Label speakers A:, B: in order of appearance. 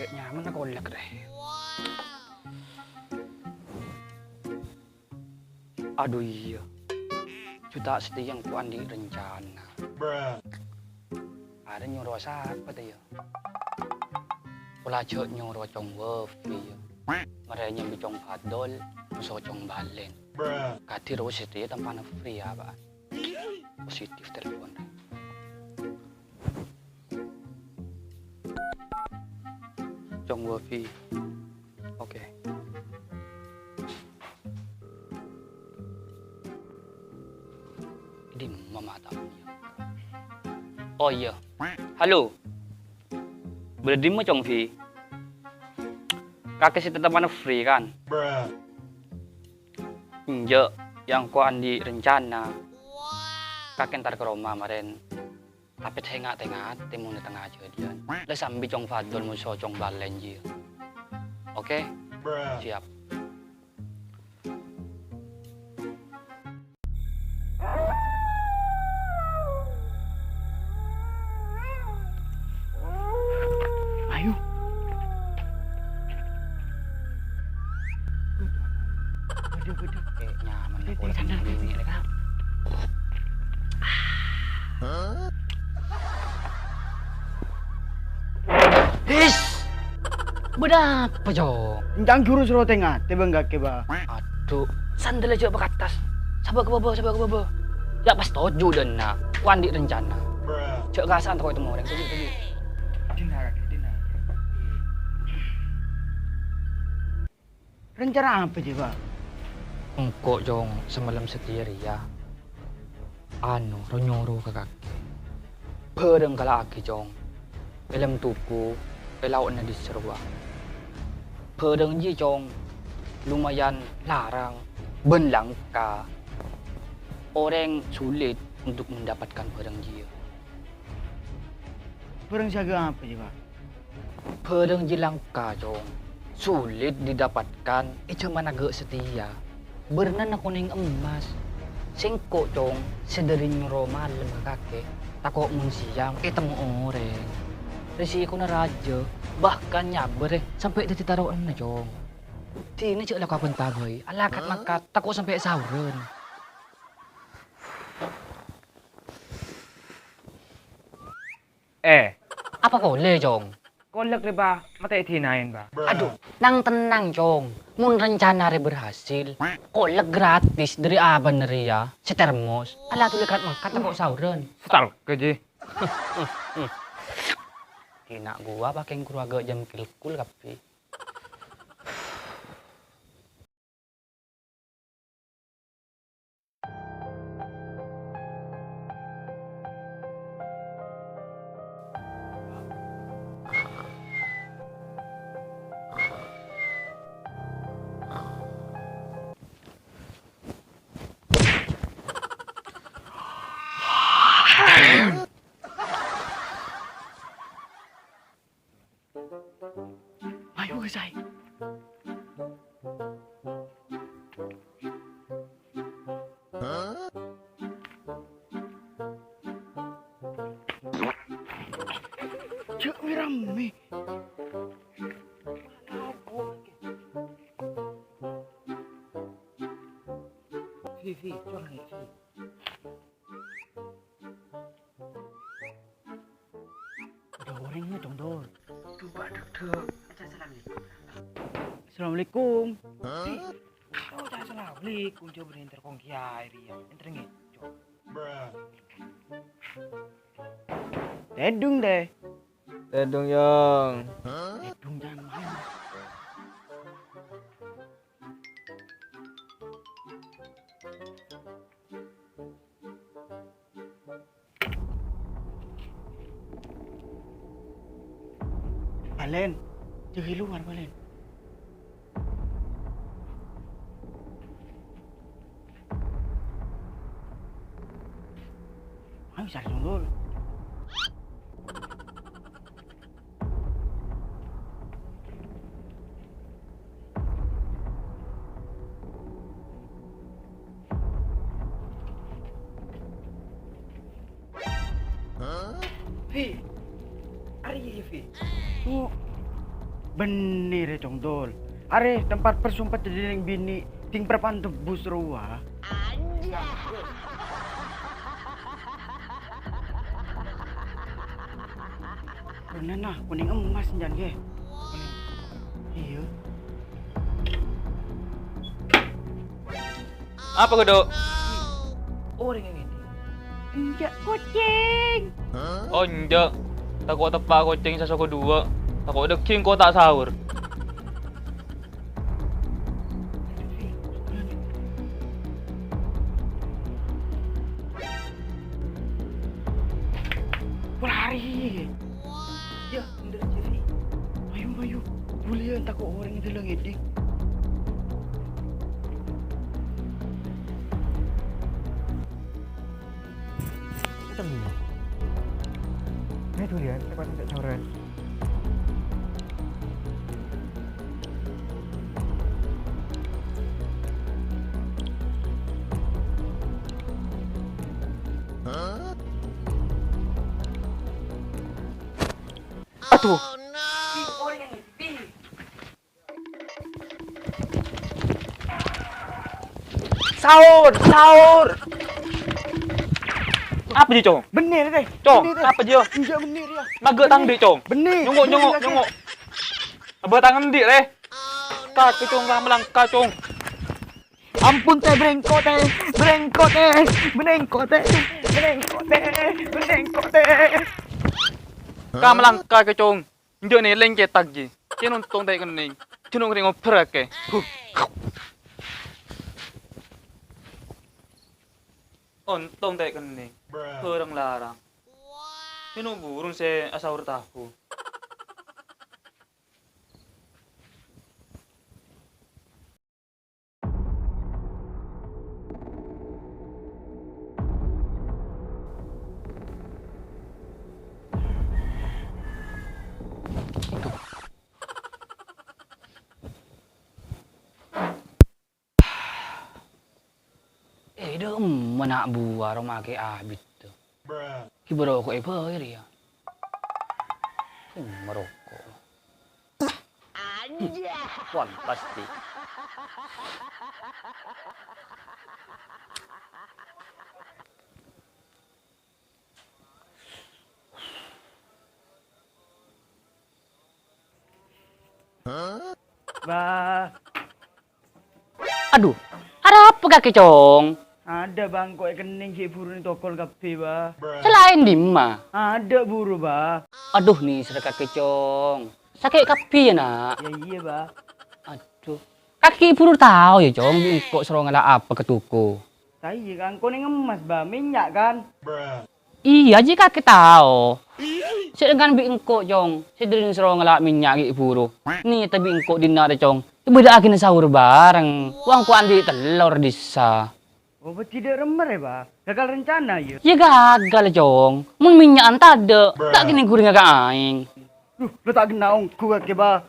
A: Gak nyaman aku kolak deh. Aduh iya. Juta setia yang ku andi rencana. Ada nyuruh siapa tuh ya? Kula cek nyuruh cong Wefi ya. Merenya bicong padol, musuh cong balen. Kati ro setia tanpa na free ya ba? Positif telepon. Cong Wefi. Oke. Di mama tamunya. Oh iya. Halo. Berarti mau Cong Vi. Kakek sih tetap mana free kan? Injek yang ku andi rencana. Kakek ntar ke Roma kemarin. Tapi tengah-tengah timun di tengah jadian. Lah sambil Cong Fadol musuh Cong Balen ji. Oke? Siap. Ayo. Bedu. Nyaman aku lagi ini kan. His. Berapa Jong?
B: Jangan jurus lo tengah, tiba enggak keba.
A: Aduh, sandal aja ke atas. Sabar ke bawah. Ya pas toju dan nak. Wandi rencana. Cek gasan kau itu mau orang tuju.
B: Dinar. Rencana apa sih, Pak?
A: Engkau Jong semalam setia ya. Ronyoro ke kaki. Pedeng kala aki Jong. Dalam tuku, pelaut na di serwa. Pedeng ji Jong. Lumayan larang, benlangka. Orang sulit untuk mendapatkan pedeng ji.
B: Perang siaga apa sih, Pak?
A: Pedeng ji langka Jong. Sulit didapatkan, cuma naga setia. Berenang aku neng emas. Singkok Jong, sederin Roma lemah kakek. Takut mun siang, temu orang. Resiko na raja, bahkan nyaber sampai di taruhan na Jong. Tini cek laku apun tagoy, alakat makat, takut sampai sauren. Apa kau le Jong?
B: Kolak deh, Pak. Mata itinain, Pak.
A: Aduh, nang tenang Jong. Mun rencana re berhasil, kolak gratis dari aban ria, setermos. Ala tuh lekat makat takut sauren.
B: Setal keji.
A: Hina gua pakai keluarga jam kilkul tapi.
B: Ayo, Say. Cek rame. Vivi, curang ya, Vivi. Udah orangnya dong, Dor.
A: Coba dek.
B: Assalamualaikum. Oh, assalamualaikum. Coba berinter kong kiai ria. Enter nge. Tedung deh.
C: Tedung Yong.
B: Tedung jangan main. Balen, jangan luar Balen. Ayo cari dulu. Vi, ari ya Vi. Oh, Bener ya Cong Dol. Are tempat persumpat jadi yang bini ting perpan tebus ruah. Bener nah, kuning emas jangan ke. Iya.
C: Apa kudu?
B: Orang yang ini. Enggak kucing.
C: Oh enggak. Takut tepak kucing sa suku dua. Takut ada king kau tak sahur.
B: Lari. Ya, bener jadi. Ayo. Boleh takut orang itu lang edik. Itu dia, cepat tak sauran.
C: Aduh. Sahur. Apa dia, Cong?
B: Bener deh.
C: Cong,
B: bener deh.
C: apa dia?
B: Enggak bener ya.
C: Magak tang di, Cong.
B: Bener.
C: Nyungok. Abah tangan di, re. Kak, Cong, melangkah, Cong.
B: Ampun teh brengkot teh.
C: Kak melangkah ke, Cong. Ndio nih lengket tagi. Kini untung teh kening. Cunung ring operak ke. Untung teh kening. Kurang larang. Cunung burung se asawur tahu.
A: Dah mana buah rumah ke abit tu. Kibaro ko apa ya? Merokok. Fantastik.
B: Bah,
A: Aduh, ada apa kaki Cong?
B: ada bang kok kening si buru ni tokol kape bah.
A: Selain Dima.
B: Ada buru bah.
A: Aduh nih sedekah kaki Cong. Sakit kapi ya nak.
B: Ya iya bah.
A: Aduh. Kaki puru tahu ya Cong, kok serong ala apa ke tuku.
B: Saya kan kau ni emas bah, minyak kan.
A: Iya jika kita tahu. Sedangkan bi engkau Cong, sedering serong ala minyak ki puru. Nih tapi engkau dinar Cong. Beda akin sahur bareng. Uang ku andi telur disa.
B: Oh, tidak remer ya bah. Gagal rencana ya.
A: Ya gagal Cong. Mun minyak anta ada. Tak kini guring agak aing.
B: Lu tak kenal ku ke bah.